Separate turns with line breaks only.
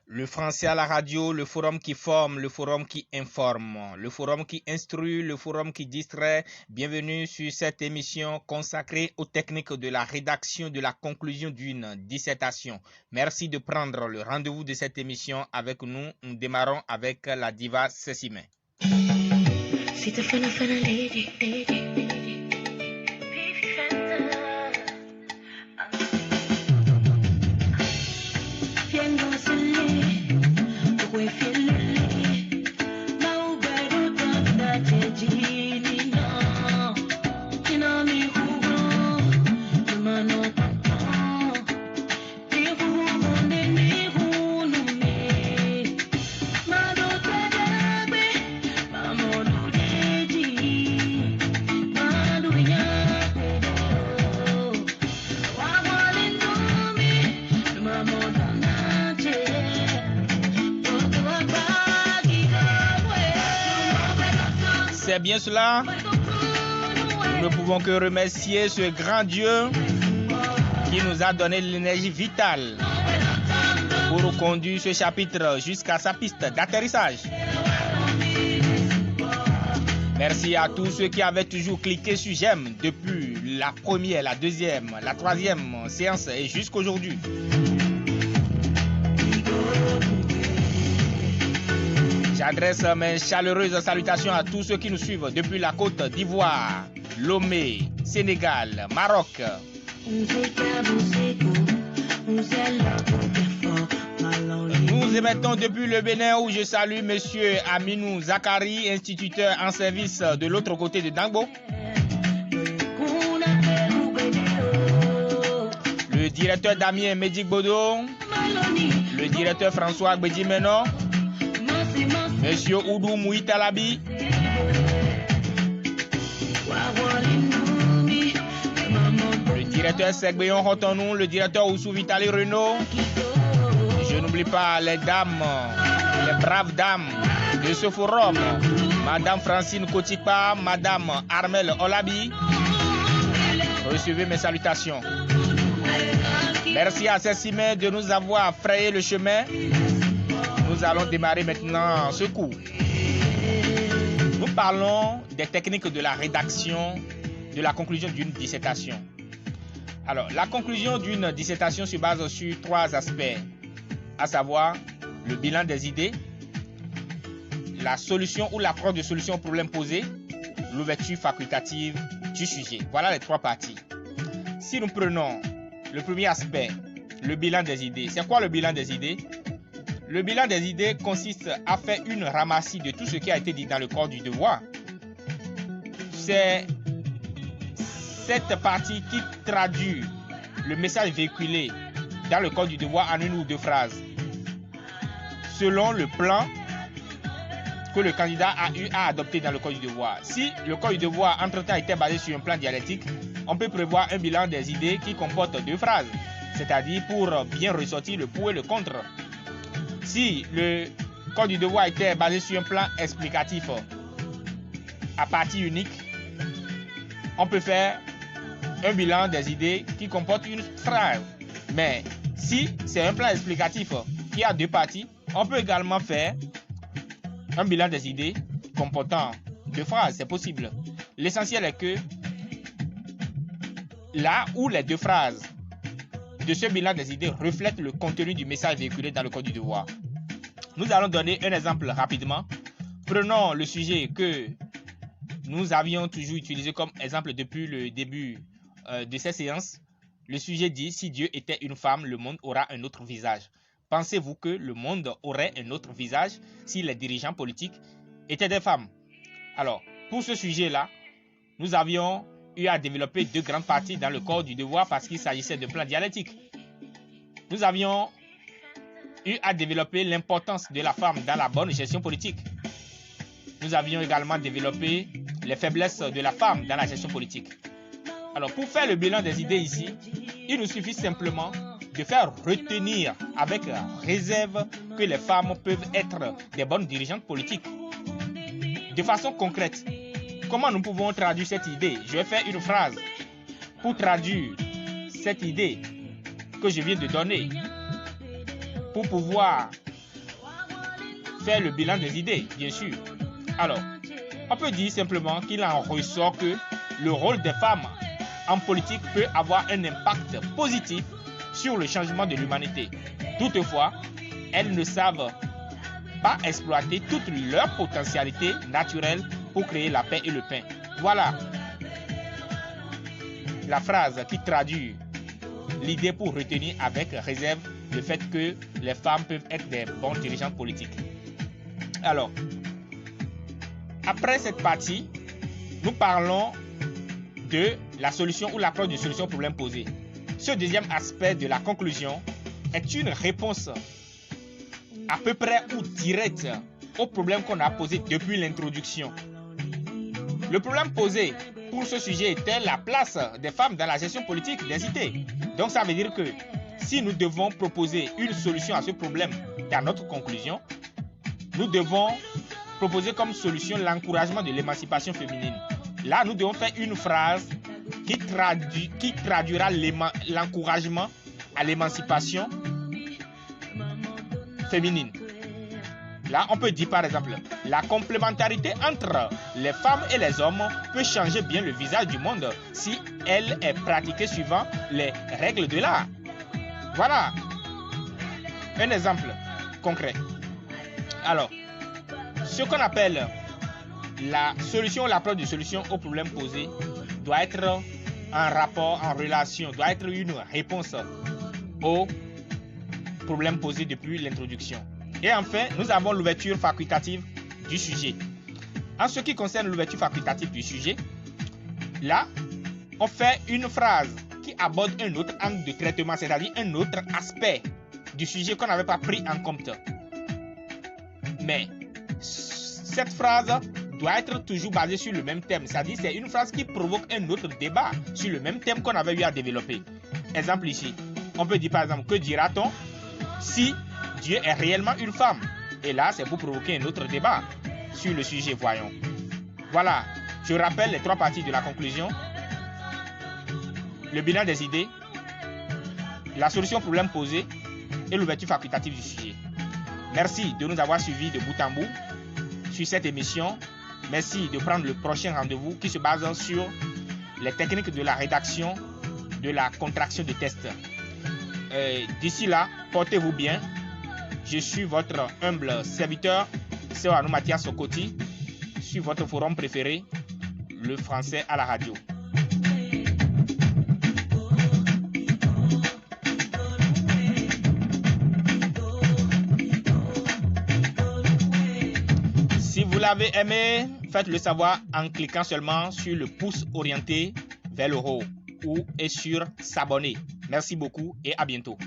Le français à la radio, le forum qui forme, le forum qui informe, le forum qui instruit, le forum qui distrait. Bienvenue sur cette émission consacrée aux techniques de la rédaction de la conclusion d'une dissertation. Merci de prendre le rendez-vous de cette émission avec nous. Nous démarrons avec la diva Cécimé. C'est bien cela. Nous ne pouvons que remercier ce grand Dieu qui nous a donné l'énergie vitale pour conduire ce chapitre jusqu'à sa piste d'atterrissage. Merci à tous ceux qui avaient toujours cliqué sur j'aime depuis la première, la deuxième, la troisième séance et jusqu'aujourd'hui. J'adresse mes chaleureuses salutations à tous ceux qui nous suivent depuis la Côte d'Ivoire, Lomé, Sénégal, Maroc. Nous émettons depuis le Bénin où je salue Monsieur Aminou Zakari, instituteur en service de l'autre côté de Dangbo. Le directeur Damien Médic Bodo, le directeur François Gbedimeno, Monsieur Oudou Mouitalabi, le directeur Segbeyon Hotonou, le directeur Oussou Vitali Renault. Je n'oublie pas les dames, les braves dames de ce forum. Madame Francine Kotikpa, Madame Armel Olabi. Recevez mes salutations. Merci à Cécimé de nous avoir frayé le chemin. Nous allons démarrer maintenant ce cours. Nous parlons des techniques de la rédaction de la conclusion d'une dissertation. Alors, la conclusion d'une dissertation se base sur trois aspects, à savoir le bilan des idées, la solution ou l'approche de solution au problème posé, l'ouverture facultative du sujet. Voilà les trois parties. Si nous prenons le premier aspect, le bilan des idées, c'est quoi le bilan des idées? Le bilan des idées consiste à faire une ramassis de tout ce qui a été dit dans le corps du devoir. C'est cette partie qui traduit le message véhiculé dans le corps du devoir en une ou deux phrases, selon le plan que le candidat a eu à adopter dans le corps du devoir. Si le corps du devoir entre-temps était basé sur un plan dialectique, on peut prévoir un bilan des idées qui comporte deux phrases, c'est-à-dire pour bien ressortir le pour et le contre. Si le corps du devoir était basé sur un plan explicatif à partie unique, on peut faire un bilan des idées qui comporte une phrase. Mais si c'est un plan explicatif qui a deux parties, on peut également faire un bilan des idées comportant deux phrases. C'est possible. L'essentiel est que là où les deux phrases de ce bilan des idées reflète le contenu du message véhiculé dans le corps du devoir. Nous allons donner un exemple rapidement. Prenons le sujet que nous avions toujours utilisé comme exemple depuis le début de cette séance. Le sujet dit: si Dieu était une femme, le monde aura un autre visage. Pensez-vous que le monde aurait un autre visage si les dirigeants politiques étaient des femmes? Alors, pour ce sujet-là, nous avions eu à développer deux grandes parties dans le corps du devoir parce qu'il s'agissait de plans dialectiques. Nous avions eu à développer l'importance de la femme dans la bonne gestion politique. Nous avions également développé les faiblesses de la femme dans la gestion politique. Alors, pour faire le bilan des idées ici, il nous suffit simplement de faire retenir avec réserve que les femmes peuvent être des bonnes dirigeantes politiques. De façon concrète, comment nous pouvons traduire cette idée? Je vais faire une phrase pour traduire cette idée que je viens de donner, pour pouvoir faire le bilan des idées, bien sûr. Alors, on peut dire simplement qu'il en ressort que le rôle des femmes en politique peut avoir un impact positif sur le changement de l'humanité. Toutefois, elles ne savent pas exploiter toutes leurs potentialités naturelles pour créer la paix et le pain. Voilà la phrase qui traduit l'idée pour retenir avec réserve le fait que les femmes peuvent être des bons dirigeants politiques. Alors, après cette partie, nous parlons de la solution ou l'approche de solution au problème posé. Ce deuxième aspect de la conclusion est une réponse à peu près ou directe au problème qu'on a posé depuis l'introduction. Le problème posé pour ce sujet était la place des femmes dans la gestion politique des cités. Donc ça veut dire que si nous devons proposer une solution à ce problème dans notre conclusion, nous devons proposer comme solution l'encouragement de l'émancipation féminine. Là, nous devons faire une phrase qui traduira l'encouragement à l'émancipation féminine. Là, on peut dire par exemple, la complémentarité entre les femmes et les hommes peut changer bien le visage du monde si elle est pratiquée suivant les règles de l'art. Voilà un exemple concret. Alors, ce qu'on appelle la solution, l'approche de solution au problème posé doit être en rapport, en relation, doit être une réponse au problème posé depuis l'introduction. Et enfin, nous avons l'ouverture facultative du sujet. En ce qui concerne l'ouverture facultative du sujet, là, on fait une phrase qui aborde un autre angle de traitement, c'est-à-dire un autre aspect du sujet qu'on n'avait pas pris en compte. Mais cette phrase doit être toujours basée sur le même thème, c'est-à-dire c'est une phrase qui provoque un autre débat sur le même thème qu'on avait eu à développer. Exemple ici, on peut dire par exemple, que dira-t-on si Dieu est réellement une femme? Et là, c'est pour provoquer un autre débat sur le sujet, voyons. Voilà, je rappelle les trois parties de la conclusion. Le bilan des idées, la solution au problème posé et l'ouverture facultative du sujet. Merci de nous avoir suivis de bout en bout sur cette émission. Merci de prendre le prochain rendez-vous qui se base sur les techniques de la rédaction, de la contraction de texte. D'ici là, portez-vous bien. Je suis votre humble serviteur, Seoano Mathias Sokoti, sur votre forum préféré, le français à la radio. Si vous l'avez aimé, faites-le savoir en cliquant seulement sur le pouce orienté vers le haut ou sur s'abonner. Merci beaucoup et à bientôt.